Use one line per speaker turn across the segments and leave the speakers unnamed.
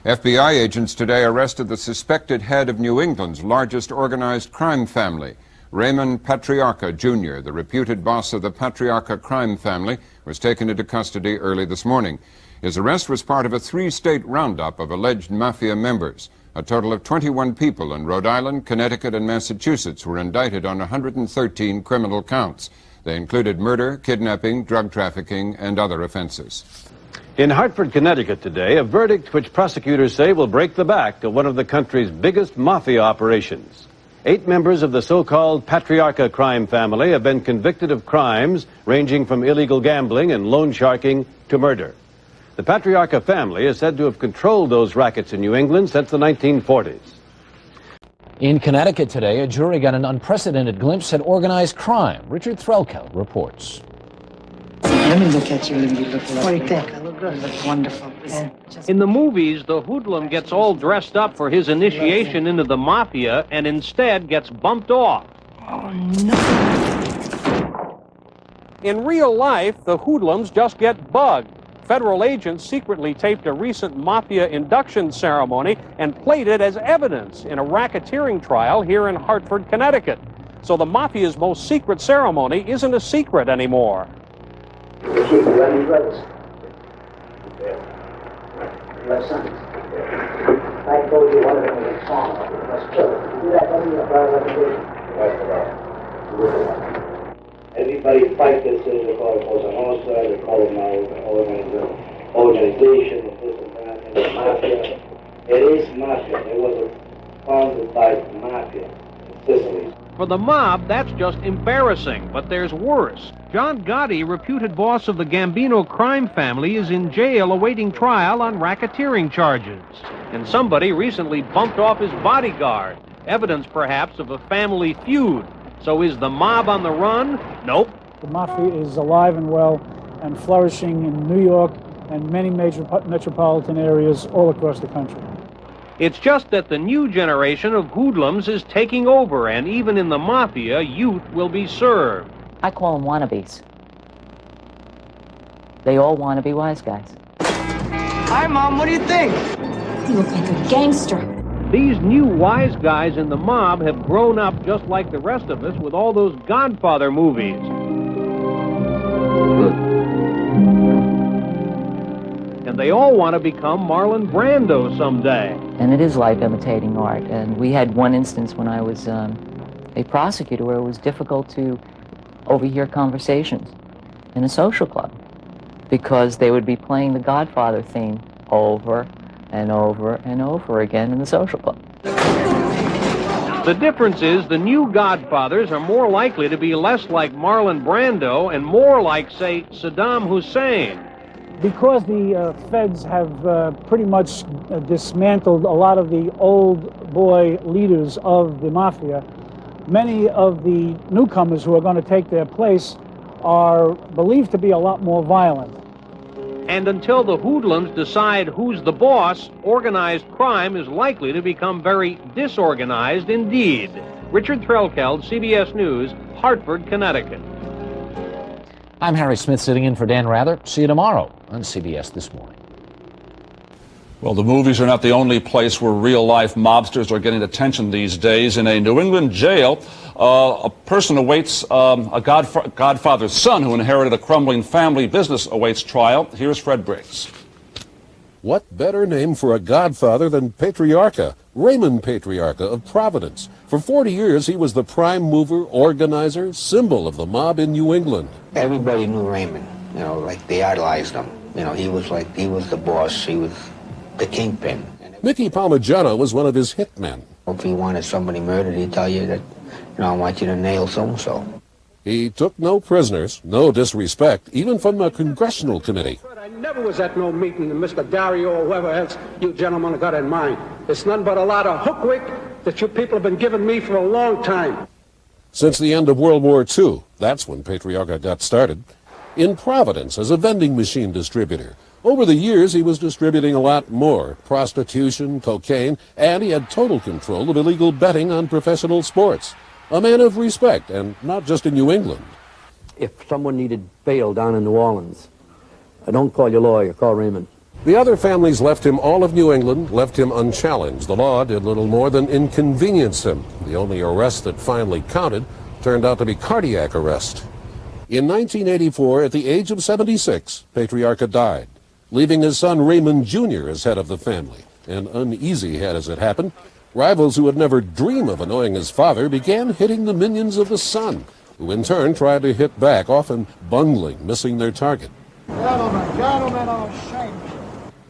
FBI agents today arrested the suspected head of New England's largest organized crime family. Raymond Patriarca, Jr., the reputed boss of the Patriarca crime family, was taken into custody early this morning. His arrest was part of a three-state roundup of alleged Mafia members. A total of 21 people in Rhode Island, Connecticut, and Massachusetts were indicted on 113 criminal counts. They included murder, kidnapping, drug trafficking, and other offenses.
In Hartford, Connecticut today, a verdict which prosecutors say will break the back of one of the country's biggest mafia operations. 8 members of the so-called Patriarca crime family have been convicted of crimes ranging from illegal gambling and loan sharking to murder. The Patriarca family is said to have controlled those rackets in New England since the 1940s.
In Connecticut today, a jury got an unprecedented glimpse at organized crime. Richard Threlkeld reports.
Let me look at you and you look like. What do you think? I look good. You look wonderful. Yeah.
In the movies, the hoodlum gets all dressed up for his initiation into the Mafia and instead gets bumped off.
Oh, no.
In real life, the hoodlums just get bugged. Federal agents secretly taped a recent Mafia induction ceremony and played it as evidence in a racketeering trial here in Hartford, Connecticut. So the Mafia's most secret ceremony isn't a secret anymore.
I told you one of them was a song. Let's kill it. Do that every Everybody fight this thing. They call it Cosa Nostra. They call it my organization. This and that. And it's Mafia. It is Mafia. It was founded by Mafia in Sicily.
For the mob, that's just embarrassing, but there's worse. John Gotti, reputed boss of the Gambino crime family, is in jail awaiting trial on racketeering charges. And somebody recently bumped off his bodyguard, evidence perhaps of a family feud. So is the mob on the run? Nope.
The Mafia is alive and well and flourishing in New York and many major metropolitan areas all across the country.
It's just that the new generation of hoodlums is taking over, and even in the Mafia, youth will be served.
I call them wannabes. They all want to be wise guys.
Hi, Mom. What do you think?
You look like a gangster.
These new wise guys in the mob have grown up just like the rest of us with all those Godfather movies. And they all want to become Marlon Brando someday.
And it is life imitating art. And we had one instance when I was a prosecutor where it was difficult to overhear conversations in a social club because they would be playing the Godfather theme over and over and over again in the social club.
The difference is the new Godfathers are more likely to be less like Marlon Brando and more like, say, Saddam Hussein.
Because the feds have pretty much dismantled a lot of the old boy leaders of the Mafia, many of the newcomers who are going to take their place are believed to be a lot more violent.
And until the hoodlums decide who's the boss, organized crime is likely to become very disorganized indeed. Richard Threlkeld, CBS News, Hartford, Connecticut.
I'm Harry Smith sitting in for Dan Rather. See you tomorrow on CBS This Morning.
Well, the movies are not the only place where real-life mobsters are getting attention these days. In a New England jail, a person awaits a Godfather's son who inherited a crumbling family business awaits trial. Here's Fred Briggs.
What better name for a godfather than Patriarca, Raymond Patriarca of Providence? For 40 years, he was the prime mover, organizer, symbol of the mob in New England.
Everybody knew Raymond, you know, like they idolized him. You know, he was the boss, he was the kingpin.
Mickey Palmaggiano was one of his hitmen.
If he wanted somebody murdered, he'd tell you that, you know, I want you to nail so-and-so.
He took no prisoners, no disrespect, even from the congressional committee.
I never was at no meeting that Mr. Dario or whoever else you gentlemen have got in mind. It's nothing but a lot of hookwick that you people have been giving me for a long time.
Since the end of World War II, that's when Patriarca got started, in Providence as a vending machine distributor. Over the years, he was distributing a lot more, prostitution, cocaine, and he had total control of illegal betting on professional sports. A man of respect, and not just in New England.
If someone needed bail down in New Orleans, don't call your lawyer, call Raymond.
The other families left him all of New England, left him unchallenged. The law did little more than inconvenience him. The only arrest that finally counted turned out to be cardiac arrest. In 1984, at the age of 76, Patriarca died, leaving his son Raymond Jr. as head of the family. An uneasy head as it happened. Rivals who would never dream of annoying his father began hitting the minions of the son, who in turn tried to hit back, often bungling, missing their target.
Gentlemen, oh shame.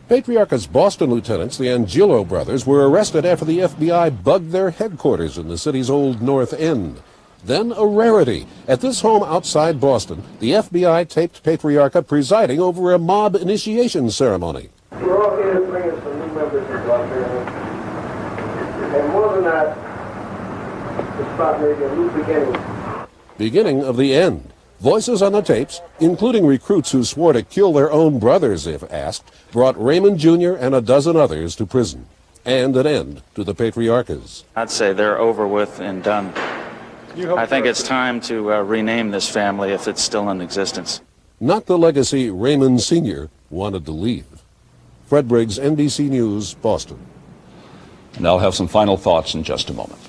Patriarca's Boston lieutenants, the Angelo brothers, were arrested after the FBI bugged their headquarters in the city's old North End. Then a rarity. At this home outside Boston, the FBI taped Patriarca presiding over a mob initiation ceremony.
We're all here to bring in some new members of our family. And more than that, to start maybe a new beginning.
Beginning of the end. Voices on the tapes, including recruits who swore to kill their own brothers if asked, brought Raymond Jr. and a dozen others to prison. And an end to the Patriarcas.
I'd say they're over with and done. I think it's time to rename this family if it's still in existence.
Not the legacy Raymond Sr. wanted to leave. Fred Briggs, NBC News, Boston.
And I'll have some final thoughts in just a moment.